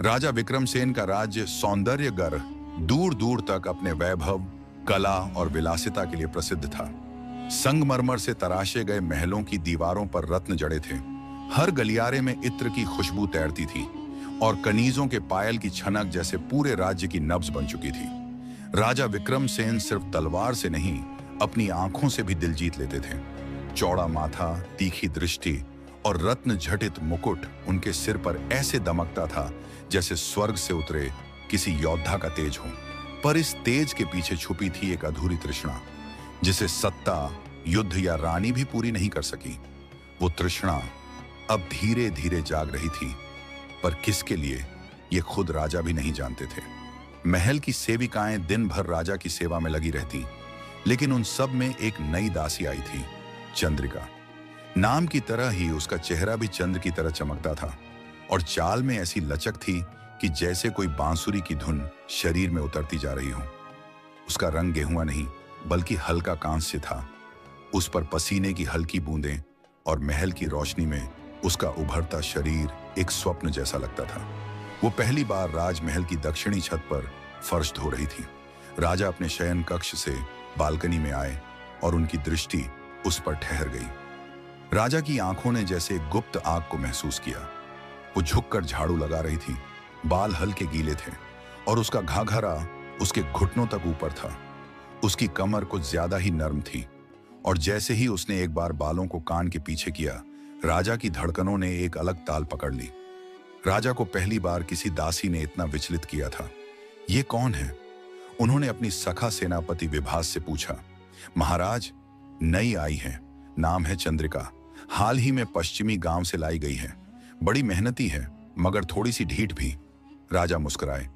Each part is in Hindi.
राजा विक्रमसेन का राज्य सौंदर्यगर दूर दूर तक अपने वैभव, कला और विलासिता के लिए प्रसिद्ध था। संगमरमर से तराशे गए महलों की दीवारों पर रत्न जड़े थे। हर गलियारे में इत्र की खुशबू तैरती थी और कनीजों के पायल की छनक जैसे पूरे राज्य की नब्ज बन चुकी थी। राजा विक्रमसेन सिर्फ तलवार से नहीं, अपनी आंखों से भी दिल जीत लेते थे। चौड़ा माथा, तीखी दृष्टि और रत्न झटित मुकुट उनके सिर पर ऐसे दमकता था जैसे स्वर्ग से उतरे किसी योद्धा का तेज हो। पर इस तेज के पीछे छुपी थी एक अधूरी तृष्णा, जिसे सत्ता, युद्ध या रानी भी पूरी नहीं कर सकी। वो तृष्णा अब धीरे धीरे जाग रही थी, पर किसके लिए ये खुद राजा भी नहीं जानते थे। महल की सेविकाएं दिन भर राजा की सेवा में लगी रहती, लेकिन उन सब में एक नई दासी आई थी, चंद्रिका। नाम की तरह ही उसका चेहरा भी चंद्र की तरह चमकता था और चाल में ऐसी लचक थी कि जैसे कोई बांसुरी की धुन शरीर में उतरती जा रही हो। उसका रंग गेहुआ नहीं बल्कि हल्का कांस्य था। उस पर पसीने की हल्की बूंदें और महल की रोशनी में उसका उभरता शरीर एक स्वप्न जैसा लगता था। वो पहली बार राजमहल की दक्षिणी छत पर फर्श धो रही थी। राजा अपने शयन कक्ष से बालकनी में आए और उनकी दृष्टि उस पर ठहर गई। राजा की आंखों ने जैसे एक गुप्त आग को महसूस किया। वो झुककर झाड़ू लगा रही थी, बाल हल्के गीले थे और उसका घाघरा उसके घुटनों तक ऊपर था। उसकी कमर कुछ ज्यादा ही नर्म थी और जैसे ही उसने एक बार बालों को कान के पीछे किया, राजा की धड़कनों ने एक अलग ताल पकड़ ली। राजा को पहली बार किसी दासी ने इतना विचलित किया था। ये कौन है? उन्होंने अपनी सखा सेनापति विभास से पूछा। महाराज, नई आई है, नाम है चंद्रिका। हाल ही में पश्चिमी गांव से लाई गई है। बड़ी मेहनती है मगर थोड़ी सी ढीठ भी। राजा मुस्कुराए।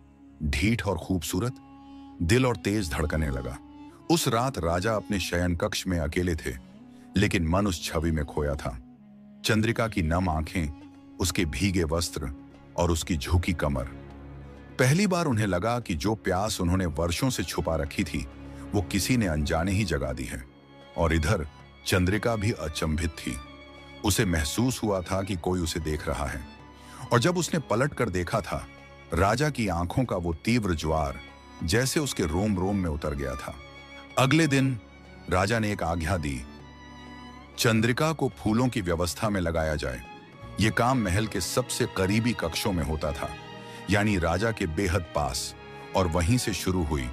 ढीठ और खूबसूरत? दिल और तेज धड़कने लगा। उस रात राजा अपने शयन कक्ष में अकेले थे, लेकिन मन उस छवि में खोया था। चंद्रिका की नम आंखें, उसके भीगे वस्त्र और उसकी झुकी कमर। पहली बार उन्हें लगा कि जो प्यास उन्होंने वर्षों से छुपा रखी थी वो किसी ने अनजाने ही जगा दी है। और इधर चंद्रिका भी अचंभित थी। उसे महसूस हुआ था कि कोई उसे देख रहा है। और जब उसने पलट कर देखा था, राजा की आंखों का वो तीव्र ज्वार जैसे उसके रोम रोम में उतर गया था। अगले दिन राजा ने एक आज्ञा दी, चंद्रिका को फूलों की व्यवस्था में लगाया जाए। यह काम महल के सबसे करीबी कक्षों में होता था, यानी राजा के बेहद पास। और वहीं से शुरू हुई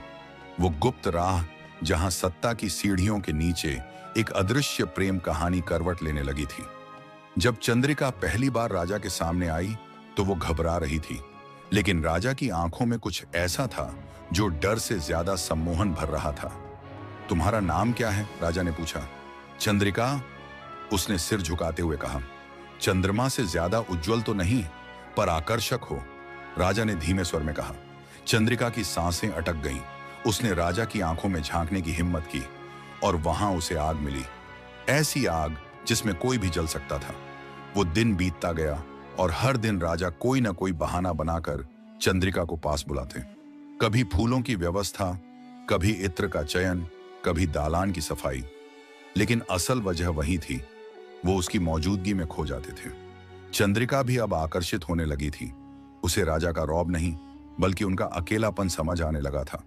वो गुप्त राह जहां सत्ता की सीढ़ियों के नीचे एक अदृश्य प्रेम कहानी करवट लेने लगी थी। जब चंद्रिका पहली बार राजा के सामने आई तो वो घबरा रही थी, लेकिन राजा की आंखों में कुछ ऐसा था जो डर से ज्यादा सम्मोहन भर रहा था। तुम्हारा नाम क्या है? राजा ने पूछा। चंद्रिका, उसने सिर झुकाते हुए कहा। चंद्रमा से ज्यादा उज्जवल तो नहीं, पर आकर्षक हो, राजा ने धीमे स्वर में कहा। चंद्रिका की सांसें अटक गईं। उसने राजा की आंखों में झांकने की हिम्मत की और वहां उसे आग मिली, ऐसी आग जिसमें कोई भी जल सकता था। वो दिन बीतता गया और हर दिन राजा कोई ना कोई बहाना बनाकर चंद्रिका को पास बुलाते। कभी फूलों की व्यवस्था, कभी इत्र का चयन, कभी दालान की सफाई, लेकिन असल वजह वही थी, वो उसकी मौजूदगी में खो जाते थे। चंद्रिका भी अब आकर्षित होने लगी थी। उसे राजा का रौब नहीं बल्कि उनका अकेलापन समझ आने लगा था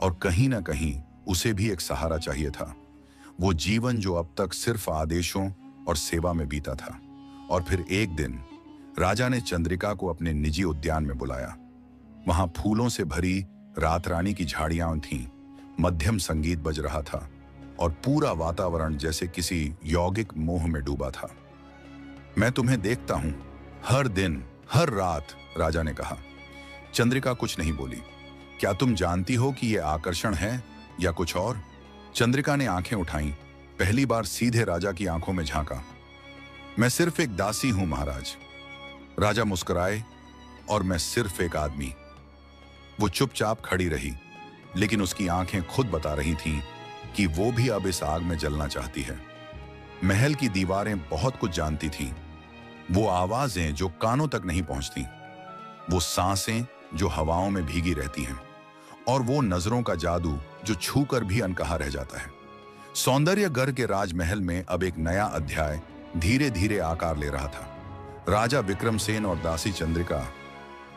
और कहीं ना कहीं उसे भी एक सहारा चाहिए था। वो जीवन जो अब तक सिर्फ आदेशों और सेवा में बीता था। और फिर एक दिन राजा ने चंद्रिका को अपने निजी उद्यान में बुलाया। वहां फूलों से भरी रात रानी की झाड़ियां थीं, मध्यम संगीत बज रहा था और पूरा वातावरण जैसे किसी यौगिक मोह में डूबा था। मैं तुम्हें देखता हूं, हर दिन, हर रात, राजा ने कहा। चंद्रिका कुछ नहीं बोली। क्या तुम जानती हो कि यह आकर्षण है या कुछ और? चंद्रिका ने आंखें उठाईं, पहली बार सीधे राजा की आंखों में झांका। मैं सिर्फ एक दासी हूं महाराज। राजा मुस्कुराए। और मैं सिर्फ एक आदमी। वो चुपचाप खड़ी रही, लेकिन उसकी आंखें खुद बता रही थीं कि वो भी अब इस आग में जलना चाहती है। महल की दीवारें बहुत कुछ जानती थीं। वो आवाजें जो कानों तक नहीं पहुंचती, वो सांसें जो हवाओं में भीगी रहती हैं, और वो नजरों का जादू जो छूकर भी अनकहा रह जाता है। सौंदर्यगर के राजमहल में अब एक नया अध्याय धीरे धीरे आकार ले रहा था। राजा विक्रमसेन और दासी चंद्रिका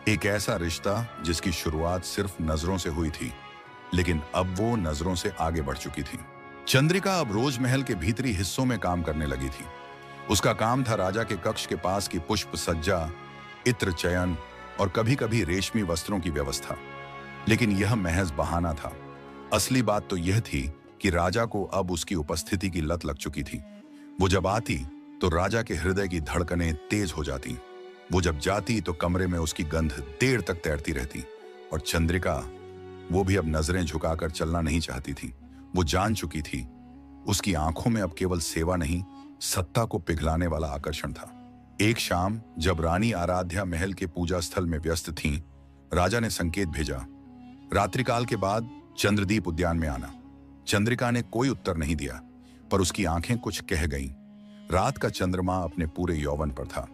एक ऐसा रिश्ता जिसकी शुरुआत सिर्फ नजरों से हुई थी, लेकिन अब वो नजरों से आगे बढ़ चुकी थी। चंद्रिका अब रोज महल के भीतरी हिस्सों में काम करने लगी थी। उसका काम था राजा के कक्ष के पास की पुष्प सज्जा, इत्र चयन और कभी कभी रेशमी वस्त्रों की व्यवस्था। लेकिन यह महज बहाना था। असली बात तो यह थी कि राजा को अब उसकी उपस्थिति की लत लग चुकी थी। वो जब आती तो राजा के हृदय की धड़कनें तेज हो जाती। वो जब जाती तो कमरे में उसकी गंध देर तक तैरती रहती। और चंद्रिका, वो भी अब नजरें झुकाकर चलना नहीं चाहती थी। वो जान चुकी थी उसकी आंखों में अब केवल सेवा नहीं, सत्ता को पिघलाने वाला आकर्षण था। एक शाम जब रानी आराध्या महल के पूजा स्थल में व्यस्त थीं, राजा ने संकेत भेजा, रात्रिकाल के बाद चंद्रदीप उद्यान में आना। चंद्रिका ने कोई उत्तर नहीं दिया, पर उसकी आंखें कुछ कह गईं। रात का चंद्रमा अपने पूरे यौवन पर था।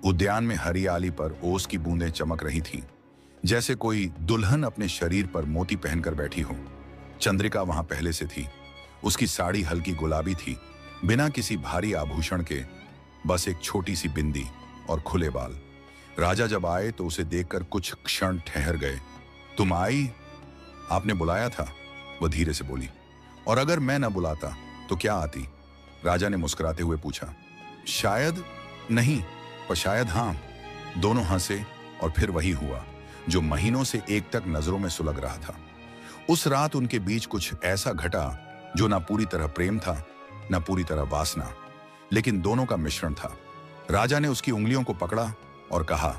उद्यान में हरियाली पर ओस की बूंदें चमक रही थीं, जैसे कोई दुल्हन अपने शरीर पर मोती पहनकर बैठी हो। चंद्रिका वहां पहले से थी। उसकी साड़ी हल्की गुलाबी थी, बिना किसी भारी आभूषण के, बस एक छोटी सी बिंदी और खुले बाल। राजा जब आए तो उसे देखकर कुछ क्षण ठहर गए। तुम आई? आपने बुलाया था, वह धीरे से बोली। और अगर मैं न बुलाता तो क्या आती? राजा ने मुस्कुराते हुए पूछा। शायद नहीं, पर शायद हाँ। दोनों हंसे और फिर वही हुआ जो महीनों से एक तक नजरों में सुलग रहा था। उस रात उनके बीच कुछ ऐसा घटा जो ना पूरी तरह प्रेम था, ना पूरी तरह वासना, लेकिन दोनों का मिश्रण था। राजा ने उसकी उंगलियों को पकड़ा और कहा,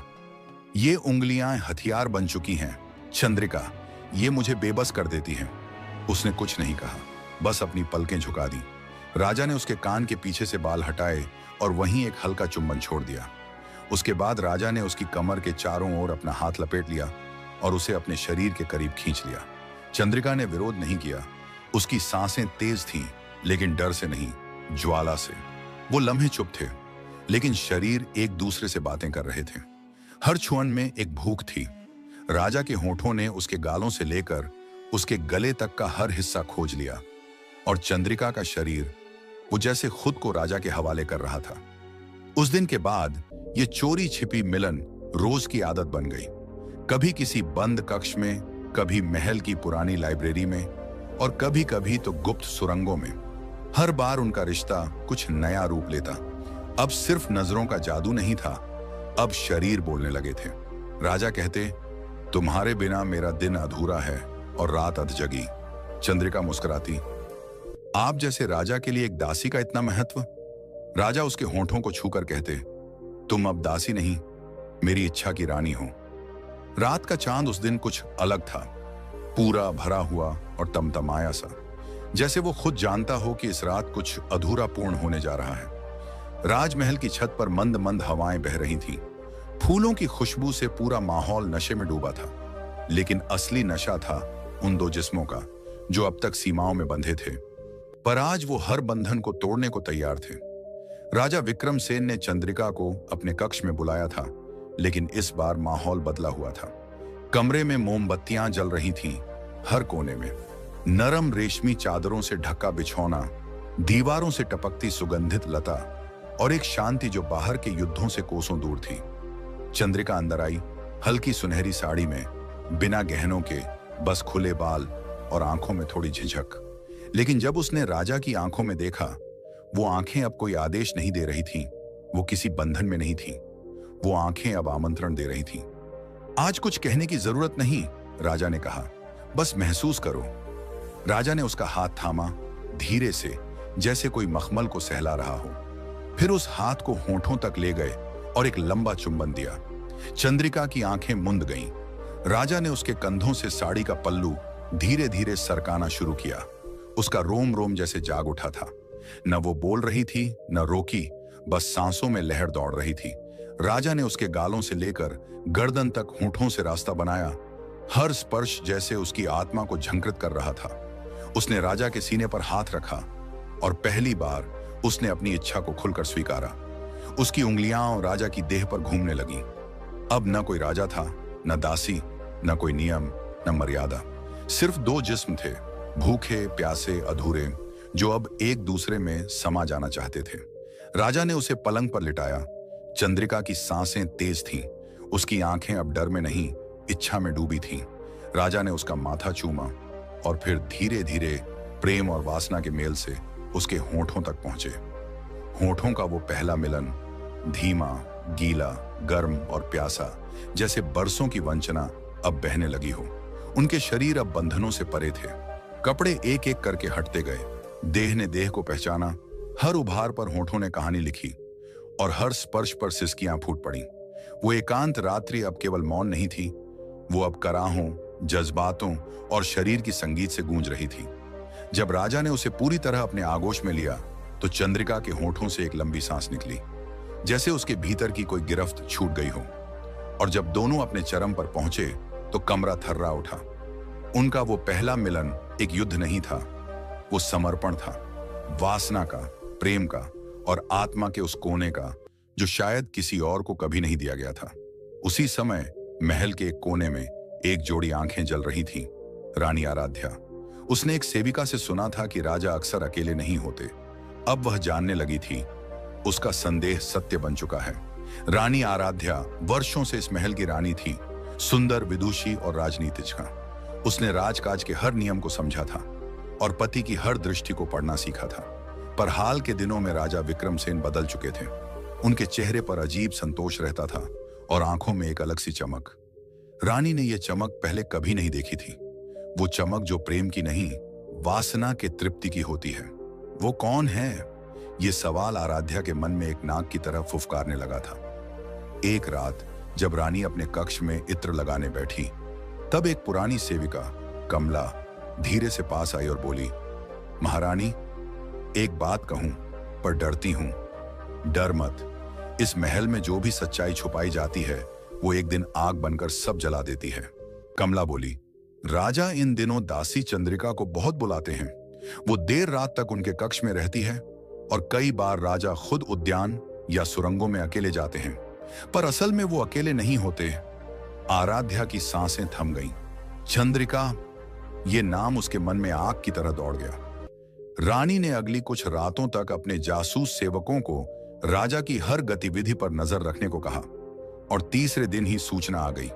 ये उंगलियां हथियार बन चुकी हैं चंद्रिका, ये मुझे बेबस कर देती हैं। उसने कुछ नहीं कहा, बस अपनी पलकें झुका दी। राजा ने उसके कान के पीछे से बाल हटाए और वहीं एक हल्का चुंबन छोड़ दिया। उसके बाद राजा ने उसकी कमर के चारों ओर अपना हाथ लपेट लिया और उसे अपने शरीर के करीब खींच लिया। चंद्रिका ने विरोध नहीं किया। उसकी सांसें तेज थीं, लेकिन डर से नहीं, ज्वाला से। वो लम्हे चुप थे, लेकिन शरीर एक दूसरे से बातें कर रहे थे। हर छुअन में एक भूख थी। राजा के होठों ने उसके गालों से लेकर उसके गले तक का हर हिस्सा खोज लिया, और चंद्रिका का शरीर वो जैसे खुद को राजा के हवाले कर रहा था। उस दिन के बाद ये चोरी छिपी मिलन रोज की आदत बन गई। कभी किसी बंद कक्ष में, कभी महल की पुरानी लाइब्रेरी में, और कभी कभी तो गुप्त सुरंगों में। हर बार उनका रिश्ता कुछ नया रूप लेता। अब सिर्फ नजरों का जादू नहीं था, अब शरीर बोलने लगे थे। राजा कहते, तुम्हारे बिना मेरा दिन अधूरा है और रात अधजगी। चंद्रिका मुस्कुराती, आप जैसे राजा के लिए एक दासी का इतना महत्व? राजा उसके होठों को छूकर कहते, तुम अब दासी नहीं, मेरी इच्छा की रानी हो। रात का चांद उस दिन कुछ अलग था, पूरा भरा हुआ और तमतमाया सा, जैसे वो खुद जानता हो कि इस रात कुछ अधूरा पूर्ण होने जा रहा है। राजमहल की छत पर मंद मंद हवाएं बह रही थीं। फूलों की खुशबू से पूरा माहौल नशे में डूबा था, लेकिन असली नशा था उन दो जिस्मों का जो अब तक सीमाओं में बंधे थे, पर आज वो हर बंधन को तोड़ने को तैयार थे। राजा विक्रमसेन ने चंद्रिका को अपने कक्ष में बुलाया था, लेकिन इस बार माहौल बदला हुआ था। कमरे में मोमबत्तियां जल रही थीं, हर कोने में नरम रेशमी चादरों से ढका बिछौना, दीवारों से टपकती सुगंधित लता, और एक शांति जो बाहर के युद्धों से कोसों दूर थी। चंद्रिका अंदर आई, हल्की सुनहरी साड़ी में, बिना गहनों के, बस खुले बाल और आंखों में थोड़ी झिझक। लेकिन जब उसने राजा की आंखों में देखा, वो आंखें अब कोई आदेश नहीं दे रही थीं, वो किसी बंधन में नहीं थीं। वो आंखें अब आमंत्रण दे रही थीं। आज कुछ कहने की जरूरत नहीं, राजा ने कहा, बस महसूस करो। राजा ने उसका हाथ थामा, धीरे से, जैसे कोई मखमल को सहला रहा हो। फिर उस हाथ को होठों तक ले गए और एक लंबा चुंबन दिया। चंद्रिका की आंखें मुंद गईं। राजा ने उसके कंधों से साड़ी का पल्लू धीरे धीरे सरकाना शुरू किया। उसका रोम रोम जैसे जाग उठा था। न वो बोल रही थी, न रोकी, बस सांसों में लहर दौड़ रही थी। राजा ने उसके गालों से लेकर गर्दन तक होठों से रास्ता बनाया। हर स्पर्श जैसे उसकी आत्मा को झंकृत कर रहा था। उसने राजा के सीने पर हाथ रखा और पहली बार उसने अपनी इच्छा को खुलकर स्वीकारा। उसकी उंगलियां राजा की देह पर घूमने लगीं। अब न कोई राजा था, न दासी, न कोई नियम, न मर्यादा। सिर्फ दो जिस्म थे, भूखे, प्यासे, अधूरे, जो अब एक दूसरे में समा जाना चाहते थे। राजा ने उसे पलंग पर लिटाया। चंद्रिका की सांसें तेज थीं। उसकी आंखें अब डर में नहीं, इच्छा में डूबी थीं। राजा ने उसका माथा चूमा और फिर धीरे धीरे प्रेम और वासना के मेल से उसके होंठों तक पहुंचे। होंठों का वो पहला मिलन धीमा, गीला, गर्म और प्यासा, जैसे बरसों की वंचना अब बहने लगी हो। उनके शरीर अब बंधनों से परे थे। कपड़े एक एक करके हटते गए। देह ने देह को पहचाना। हर उभार पर होंठों ने कहानी लिखी और हर स्पर्श पर सिसकियां फूट पड़ी। वो एकांत रात्रि अब केवल मौन नहीं थी, वो अब कराहों, जज्बातों और शरीर की संगीत से गूंज रही थी। जब राजा ने उसे पूरी तरह अपने आगोश में लिया तो चंद्रिका के होंठों से एक लंबी सांस निकली, जैसे उसके भीतर की कोई गिरफ्त छूट गई हो। और जब दोनों अपने चरम पर पहुंचे तो कमरा थर्रा उठा। उनका वो पहला मिलन एक युद्ध नहीं था, वो समर्पण था, वासना का, प्रेम का और आत्मा के उस कोने का जो शायद किसी और को कभी नहीं दिया गया था। उसी समय महल के एक कोने में एक जोड़ी आंखें जल रही थीं, रानी आराध्या। उसने एक सेविका से सुना था कि राजा अक्सर अकेले नहीं होते। अब वह जानने लगी थी, उसका संदेह सत्य बन चुका है। रानी आराध्या वर्षों से इस महल की रानी थी, सुंदर, विदुषी और राजनीतिज्ञ। उसने राजकाज के हर नियम को समझा था और पति की हर दृष्टि को पढ़ना सीखा था। पर हाल के दिनों में राजा विक्रमसेन बदल चुके थे। उनके चेहरे पर अजीब संतोष रहता था और आंखों में एक अलग सी चमक। रानी ने यह चमक पहले कभी नहीं देखी थी। वो चमक जो प्रेम की नहीं, वासना के तृप्ति की होती है। वो कौन है? ये सवाल आराध्या के मन में एक नाग की तरह फुफकारने लगा था। एक रात जब रानी अपने कक्ष में इत्र लगाने बैठी, तब एक पुरानी सेविका कमला धीरे से पास आई और बोली, महारानी, एक बात कहूं पर डरती हूं। डर मत। इस महल में जो भी सच्चाई छुपाई जाती है वो एक दिन आग बनकर सब जला देती है। कमला बोली, राजा इन दिनों दासी चंद्रिका को बहुत बुलाते हैं। वो देर रात तक उनके कक्ष में रहती है और कई बार राजा खुद उद्यान या सुरंगों में अकेले जाते हैं, पर असल में वो अकेले नहीं होते। आराध्या की सांसें थम गईं। चंद्रिका, ये नाम उसके मन में आग की तरह दौड़ गया। रानी ने अगली कुछ रातों तक अपने जासूस सेवकों को राजा की हर गतिविधि पर नजर रखने को कहा और तीसरे दिन ही सूचना आ गई,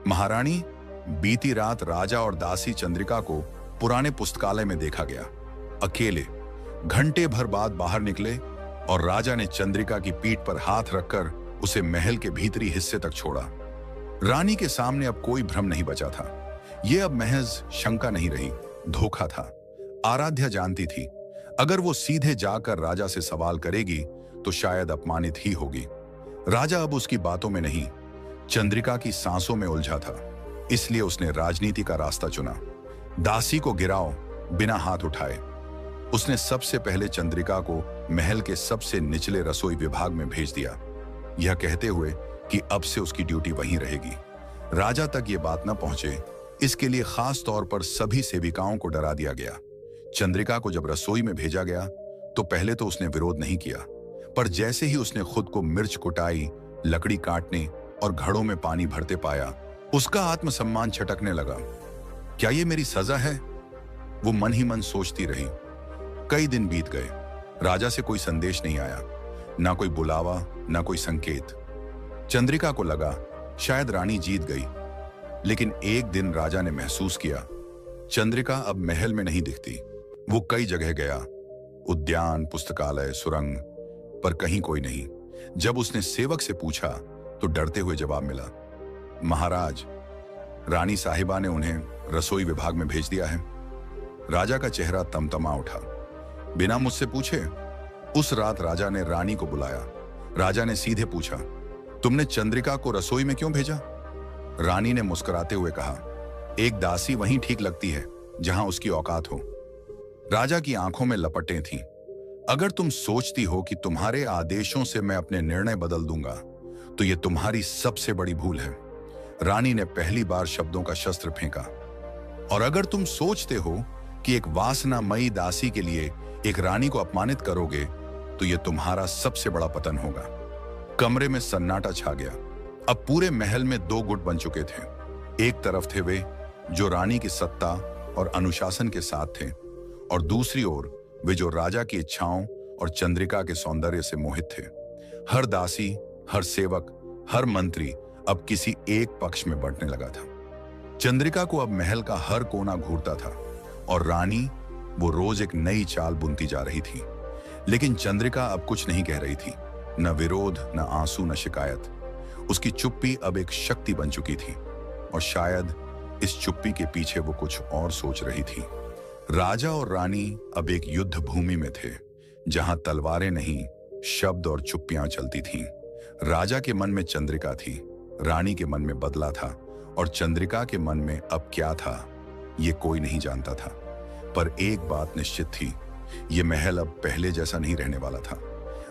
महारानी, बीती रात राजा और दासी चंद्रिका को पुराने पुस्तकालय में देखा गया। अकेले घंटे भर बाद बाहर निकले और राजा ने चंद्रिका की पीठ पर हाथ रखकर उसे महल के भीतरी हिस्से तक छोड़ा। रानी के सामने अब कोई भ्रम नहीं बचा था। यह अब महज शंका नहीं रही, धोखा था। आराध्या जानती थी, अगर वो सीधे जाकर राजा से सवाल करेगी तो शायद अपमानित ही होगी। राजा अब उसकी बातों में नहीं, चंद्रिका की सांसों में उलझा था। इसलिए उसने राजनीति का रास्ता चुना। दासी को गिराओ बिना हाथ उठाए। उसने सबसे पहले चंद्रिका को महल के सबसे निचले रसोई विभाग में भेज दिया, यह कहते हुए कि अब से उसकी ड्यूटी वहीं रहेगी। राजा तक ये बात न पहुंचे, इसके लिए खास तौर पर सभी सेविकाओं को डरा दिया गया। चंद्रिका को जब रसोई में भेजा गया तो पहले तो उसने विरोध नहीं किया, पर जैसे ही उसने खुद को मिर्च कुटाई, लकड़ी काटने और घड़ों में पानी भरते पाया, उसका आत्मसम्मान छटकने लगा। क्या ये मेरी सजा है? वो मन ही मन सोचती रही। कई दिन बीत गए, राजा से कोई संदेश नहीं आया, ना कोई बुलावा, ना कोई संकेत। चंद्रिका को लगा शायद रानी जीत गई, लेकिन एक दिन राजा ने महसूस किया, चंद्रिका अब महल में नहीं दिखती। वो कई जगह गया, उद्यान, पुस्तकालय, सुरंग, पर कहीं कोई नहीं। जब उसने सेवक से पूछा तो डरते हुए जवाब मिला, महाराज, रानी साहिबा ने उन्हें रसोई विभाग में भेज दिया है। राजा का चेहरा तमतमा उठा। बिना मुझसे पूछे? उस रात राजा ने रानी को बुलाया। राजा ने सीधे पूछा, तुमने चंद्रिका को रसोई में क्यों भेजा? रानी ने मुस्कुराते हुए कहा, एक दासी वहीं ठीक लगती है जहां उसकी औकात हो। राजा की आंखों में लपटें थीं। अगर तुम सोचती हो कि तुम्हारे आदेशों से मैं अपने निर्णय बदल दूंगा तो यह तुम्हारी सबसे बड़ी भूल है। रानी ने पहली बार शब्दों का शस्त्र फेंका। और अगर तुम सोचते हो कि एक वासनामयी दासी के लिए एक रानी को अपमानित करोगे तो यह तुम्हारा सबसे बड़ा पतन होगा। कमरे में सन्नाटा छा गया। अब पूरे महल में दो गुट बन चुके थे। एक तरफ थे वे जो रानी की सत्ता और अनुशासन के साथ थे, और दूसरी ओर वे जो राजा की इच्छाओं और चंद्रिका के सौंदर्य से मोहित थे। हर दासी, हर सेवक, हर मंत्री अब किसी एक पक्ष में बंटने लगा था। चंद्रिका को अब महल का हर कोना घूरता था और रानी वो रोज एक नई चाल बुनती जा रही थी। लेकिन चंद्रिका अब कुछ नहीं कह रही थी, न विरोध, न आंसू, न शिकायत। उसकी चुप्पी अब एक शक्ति बन चुकी थी और शायद इस चुप्पी के पीछे वो कुछ और सोच रही थी। राजा और रानी अब एक युद्ध भूमि में थे, जहां तलवारें नहीं, शब्द और चुप्पियां चलती थीं। राजा के मन में चंद्रिका थी, रानी के मन में बदला था, और चंद्रिका के मन में अब क्या था ये कोई नहीं जानता था। पर एक बात निश्चित थी, ये महल अब पहले जैसा नहीं रहने वाला था।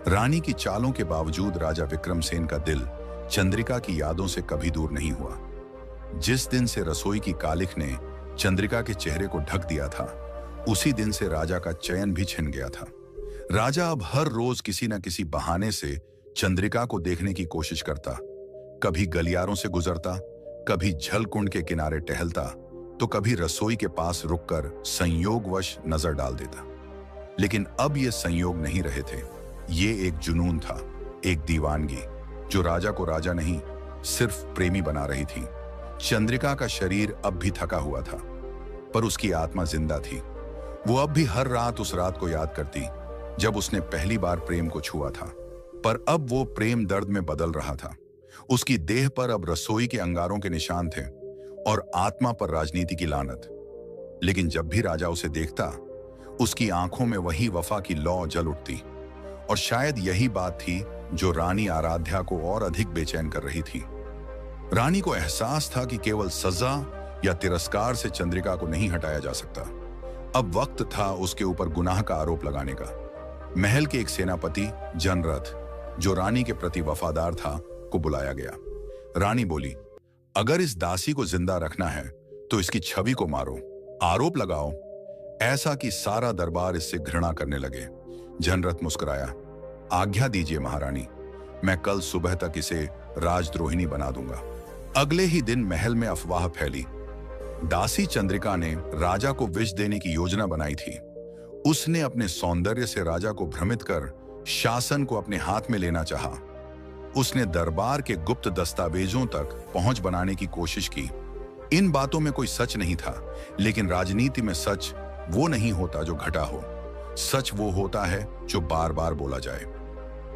रानी की चालों के बावजूद राजा विक्रमसेन का दिल चंद्रिका की यादों से कभी दूर नहीं हुआ। जिस दिन से रसोई की कालिख ने चंद्रिका के चेहरे को ढक दिया था, उसी दिन से राजा का चयन भी छिन गया था। राजा अब हर रोज किसी न किसी बहाने से चंद्रिका को देखने की कोशिश करता। कभी गलियारों से गुजरता, कभी जलकुंड के किनारे टहलता, तो कभी रसोई के पास रुककर संयोगवश नजर डाल देता। लेकिन अब ये संयोग नहीं रहे थे, ये एक जुनून था, एक दीवानगी, जो राजा को राजा नहीं, सिर्फ प्रेमी बना रही थी। चंद्रिका का शरीर अब भी थका हुआ था, पर उसकी आत्मा जिंदा थी। वो अब भी हर रात उस रात को याद करती जब उसने पहली बार प्रेम को छुआ था। पर अब वो प्रेम दर्द में बदल रहा था। उसकी देह पर अब रसोई के अंगारों के निशान थे और आत्मा पर राजनीति की लानत। लेकिन जब भी राजा उसे देखता, उसकी आंखों में वही वफा की लौ जल उठती। और शायद यही बात थी जो रानी आराध्या को और अधिक बेचैन कर रही थी। रानी को एहसास था कि केवल सजा या तिरस्कार से चंद्रिका को नहीं हटाया जा सकता। अब वक्त था उसके ऊपर गुनाह का आरोप लगाने का। महल के एक सेनापति जनरथ, जो रानी के प्रति वफादार था, को बुलाया गया। रानी बोली, अगर इस दासी को जिंदा रखना है तो इसकी छवि को मारो, आरोप लगाओ, ऐसा कि सारा दरबार इससे घृणा करने लगे। जनरथ मुस्कुराया, आज्ञा दीजिए महारानी, मैं कल सुबह तक इसे राजद्रोहिणी बना दूंगा। अगले ही दिन महल में अफवाह फैली। दासी चंद्रिका ने राजा को विष देने की योजना बनाई थी। उसने अपने सौंदर्य से राजा को भ्रमित कर शासन को अपने हाथ में लेना चाहा। उसने दरबार के गुप्त दस्तावेजों तक पहुंच बनाने की कोशिश की। इन बातों में कोई सच नहीं था, लेकिन राजनीति में सच वो नहीं होता जो घटा हो। सच वो होता है जो बार बार बोला जाए।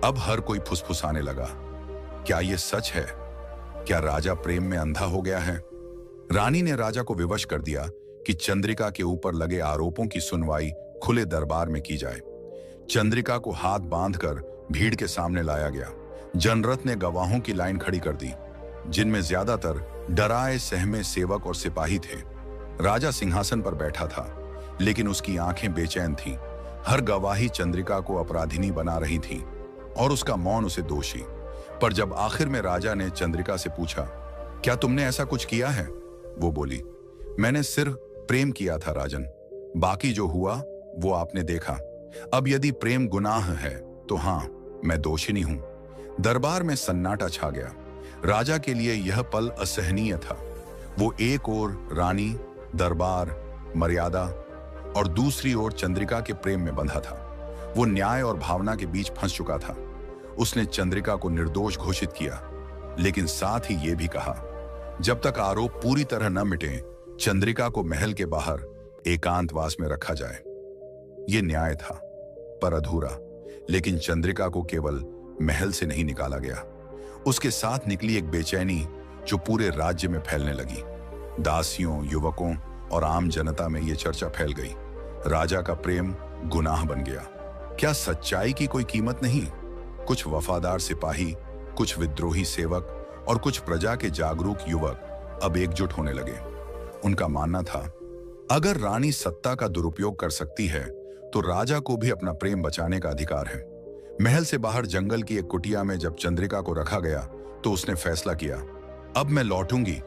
अब हर कोई फुसफुसाने लगा, क्या ये सच है? क्या राजा प्रेम में अंधा हो गया है? रानी ने राजा को विवश कर दिया कि चंद्रिका के ऊपर लगे आरोपों की सुनवाई खुले दरबार में की जाए। चंद्रिका को हाथ बांधकर भीड़ के सामने लाया गया। जनरथ ने गवाहों की लाइन खड़ी कर दी, जिनमें ज्यादातर डराए सहमे सेवक और सिपाही थे। राजा सिंहासन पर बैठा था, लेकिन उसकी आंखें बेचैन थीं। हर गवाही चंद्रिका को अपराधिनी बना रही थी और उसका मौन उसे दोषी। पर जब आखिर में राजा ने चंद्रिका से पूछा, क्या तुमने ऐसा कुछ किया है? वो बोली, मैंने सिर्फ प्रेम किया था राजन, बाकी जो हुआ वो आपने देखा। अब यदि प्रेम गुनाह है तो हाँ, मैं दोषिनी हूं। दरबार में सन्नाटा छा गया। राजा के लिए यह पल असहनीय था। वो एक ओर रानी, दरबार, मर्यादा और दूसरी ओर चंद्रिका के प्रेम में बंधा था। वो न्याय और भावना के बीच फंस चुका था। उसने चंद्रिका को निर्दोष घोषित किया, लेकिन साथ ही ये भी कहा, जब तक आरोप पूरी तरह न मिटे, चंद्रिका को महल के बाहर एकांतवास में रखा जाए। ये न्याय था, पर अधूरा। लेकिन चंद्रिका को केवल महल से नहीं निकाला गया, उसके साथ निकली एक बेचैनी जो पूरे राज्य में फैलने लगी। दासियों, युवकों और आम जनता में यह चर्चा फैल गई, राजा का प्रेम गुनाह बन गया। क्या सच्चाई की कोई कीमत नहीं? कुछ वफादार सिपाही, कुछ विद्रोही सेवक और कुछ प्रजा के जागरूक युवक अब एकजुट होने लगे। उनका मानना था, अगर रानी सत्ता का दुरुपयोग कर सकती है तो राजा को भी अपना प्रेम बचाने का अधिकार है। महल से बाहर जंगल की एक कुटिया में जब चंद्रिका को रखा गया तो उसने फैसला किया, अब मैं लौटूंगी